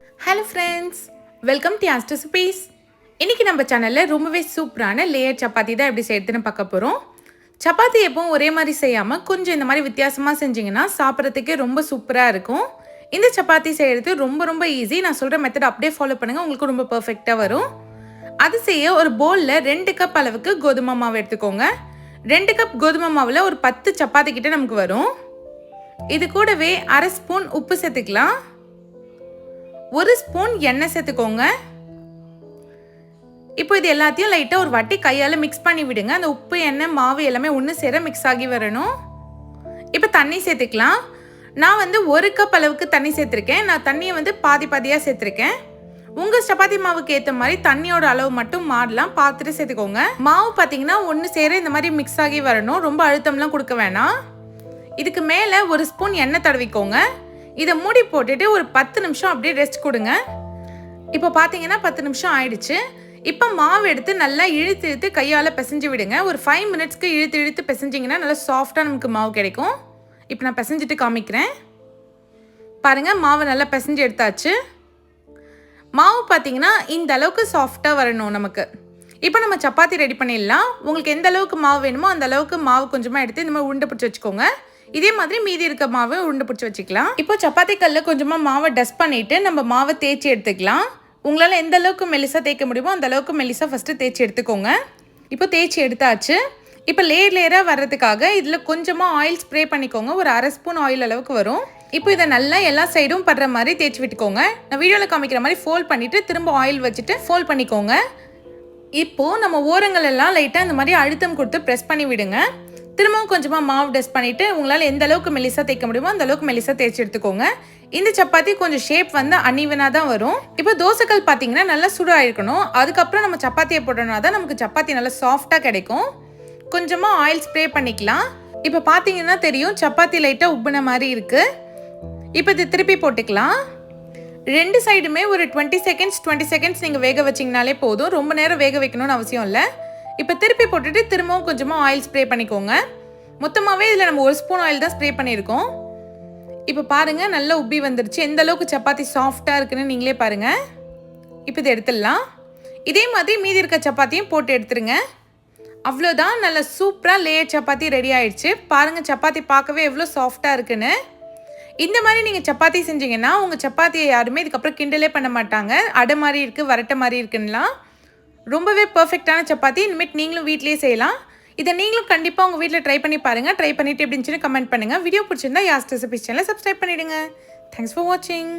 Hello friends, welcome to asked recipes. இன்றைக்கி நம்ம சேனலில் ரொம்பவே சூப்பரான லேயர் சப்பாத்தி தான் எப்படி செய்யறதுன்னு பார்க்க போகிறோம். சப்பாத்தி எப்பவும் ஒரே மாதிரி செய்யாமல் கொஞ்சம் இந்த மாதிரி வித்தியாசமாக செஞ்சிங்கன்னா சாப்பிட்றதுக்கே ரொம்ப சூப்பராக இருக்கும். இந்த சப்பாத்தி செய்கிறது ரொம்ப ரொம்ப ஈஸி. நான் சொல்கிற மெத்தட் அப்படியே ஃபாலோ பண்ணுங்கள், உங்களுக்கு ரொம்ப பர்ஃபெக்டாக வரும். அது செய்ய ஒரு பவுலில் 2 கப் அளவுக்கு கோதுமை மாவு எடுத்துக்கோங்க. 2 கப் கோதுமை மாவில் ஒரு 10 சப்பாத்தி கிட்ட நமக்கு வரும். இது கூடவே அரை ஸ்பூன் உப்பு சேர்த்துக்கலாம். 1 ஸ்பூன் எண்ணெய் சேர்த்துக்கோங்க. இப்போ இது எல்லாத்தையும் லைட்டாக ஒரு வாட்டி கையால் மிக்ஸ் பண்ணி விடுங்க. அந்த உப்பு எண்ணெய் மாவு எல்லாமே ஒன்று சேர மிக்ஸ் ஆகி வரணும். இப்போ தண்ணி சேர்த்துக்கலாம். நான் 1 கப் அளவுக்கு தண்ணி சேர்த்துருக்கேன். நான் தண்ணியை பாதி பாதியாக சேர்த்துருக்கேன். உங்கள் சப்பாத்தி மாவுக்கு ஏற்ற மாதிரி தண்ணியோட அளவு மட்டும் மாறலாம், பார்த்துட்டு சேர்த்துக்கோங்க. மாவு பார்த்தீங்கன்னா ஒன்று சேர இந்த மாதிரி மிக்ஸ் ஆகி வரணும். ரொம்ப அழுத்தம்லாம் கொடுக்க வேணாம். இதுக்கு மேலே 1 ஸ்பூன் எண்ணெய் தடவிக்கோங்க. இதை மூடி போட்டுட்டு ஒரு 10 நிமிஷம் அப்படியே ரெஸ்ட் கொடுங்க. இப்போ பார்த்தீங்கன்னா 10 நிமிஷம் ஆயிடுச்சு. இப்போ மாவு எடுத்து நல்லா இழுத்து இழுத்து கையால் பிசைஞ்சு விடுங்க. ஒரு 5 மினிட்ஸ்க்கு இழுத்து இழுத்து பிசைஞ்சிங்கன்னா நல்லா சாஃப்டாக நமக்கு மாவு கிடைக்கும். இப்போ நான் பிசைஞ்சிட்டு காமிக்கிறேன். பாருங்கள், மாவு நல்லா பிசைஞ்சு எடுத்தாச்சு. மாவு பார்த்தீங்கன்னா இந்த அளவுக்கு சாஃப்டாக வரணும் நமக்கு. இப்போ நம்ம சப்பாத்தி ரெடி பண்ணிடலாம். உங்களுக்கு எந்த அளவுக்கு மாவு வேணுமோ அந்த அளவுக்கு மாவு கொஞ்சமாக எடுத்து இந்த மாதிரி உருண்டை பிடிச்சி வச்சுக்கோங்க. இதே மாதிரி மீதி இருக்க மாவை உருண்டை பிடிச்சி வச்சுக்கலாம். இப்போ சப்பாத்தி கல்லில் கொஞ்சமாக மாவை டஸ்ட் பண்ணிவிட்டு நம்ம மாவை தேய்ச்சி எடுத்துக்கலாம். உங்களால் எந்த அளவுக்கு மெலிசாக தேய்க்க முடியுமோ அந்த அளவுக்கு மெலிசாக ஃபஸ்ட்டு தேய்ச்சி எடுத்துக்கோங்க. இப்போ தேய்ச்சி எடுத்தாச்சு. இப்போ லேயர் லேயராக வர்றதுக்காக இதில் கொஞ்சமாக ஆயில் ஸ்ப்ரே பண்ணிக்கோங்க. ஒரு அரை ஸ்பூன் ஆயில் அளவுக்கு வரும். இப்போ இதை நல்லா எல்லா சைடும் படுற மாதிரி தேய்ச்சி விட்டுக்கோங்க. நான் வீடியோவில் காமிக்கிற மாதிரி ஃபோல்ட் பண்ணிவிட்டு திரும்ப ஆயில் வச்சுட்டு ஃபோல்ட் பண்ணிக்கோங்க. இப்போது நம்ம ஓரங்கள் எல்லாம் லைட்டாக இந்த மாதிரி அழுத்தம் கொடுத்து ப்ரெஸ் பண்ணி விடுங்க. திரும்பவும் கொஞ்சமாக மாவு டஸ்ட் பண்ணிவிட்டு உங்களால் எந்த அளவுக்கு மெலிசாக தேய்க்க முடியுமோ அந்த அளவுக்கு மெலிசாக தேய்ச்சி எடுத்துக்கோங்க. இந்த சப்பாத்தி கொஞ்சம் ஷேப் அன்இவனாக தான் வரும். இப்போ தோசைக்கல் பார்த்தீங்கன்னா நல்லா சூடாயிருக்கணும். அதுக்கப்புறம் நம்ம சப்பாத்தியை போட்டோம்னா தான் நமக்கு சப்பாத்தி நல்லா சாஃப்டாக கிடைக்கும். கொஞ்சமாக ஆயில் ஸ்ப்ரே பண்ணிக்கலாம். இப்போ பார்த்தீங்கன்னா தெரியும், சப்பாத்தி லைட்டாக உப்புன மாதிரி இருக்குது. இப்போ இது திருப்பி போட்டுக்கலாம். 2 சைடுமே ஒரு 20 செகண்ட்ஸ் நீங்கள் வேக வச்சிங்கனாலே போதும். ரொம்ப நேரம் வேக வைக்கணும்னு அவசியம் இல்லை. இப்போ திருப்பி போட்டுட்டு திரும்பவும் கொஞ்சமாக ஆயில் ஸ்ப்ரே பண்ணிக்கோங்க. மொத்தமாகவே இதில் நம்ம 1 ஸ்பூன் ஆயில் தான் ஸ்ப்ரே பண்ணியிருக்கோம். இப்போ பாருங்கள், நல்லா உப்பி வந்துருச்சு. எந்த அளவுக்கு சப்பாத்தி சாஃப்டாக இருக்குன்னு நீங்களே பாருங்கள். இப்போ இதை எடுத்துடலாம். இதே மாதிரி மீதி இருக்க சப்பாத்தியும் போட்டு எடுத்துருங்க. அவ்வளோதான், நல்லா சூப்பராக லேயர் சப்பாத்தி ரெடி ஆயிடுச்சு. பாருங்கள், சப்பாத்தி பார்க்கவே எவ்வளோ சாஃப்டாக இருக்குன்னு. இந்த மாதிரி நீங்கள் சப்பாத்தி செஞ்சீங்கன்னா உங்கள் சப்பாத்தியை யாருமே இதுக்கப்புறம் கிண்டலே பண்ண மாட்டாங்க. அடை மாதிரி இருக்குது, வரட்டை மாதிரி இருக்குன்னுலாம். ரொம்பவே பர்ஃபெக்டான சப்பாத்தி. இனிமேட் நீங்களும் வீட்லேயே செய்யலாம். இதை நீங்களும் கண்டிப்பாக உங்கள் வீட்டில் ட்ரை பண்ணி பாருங்கள். ட்ரை பண்ணிவிட்டு எப்படி இருந்துச்சுன்னு கமெண்ட் பண்ணுங்கள். வீடியோ பிடிச்சிருந்தா யாஸ்ட் ரெசிபீஸ் சேனலை சப்ஸ்கிரைப் பண்ணிவிடுங்க. தேங்க்ஸ் ஃபார் வாட்சிங்.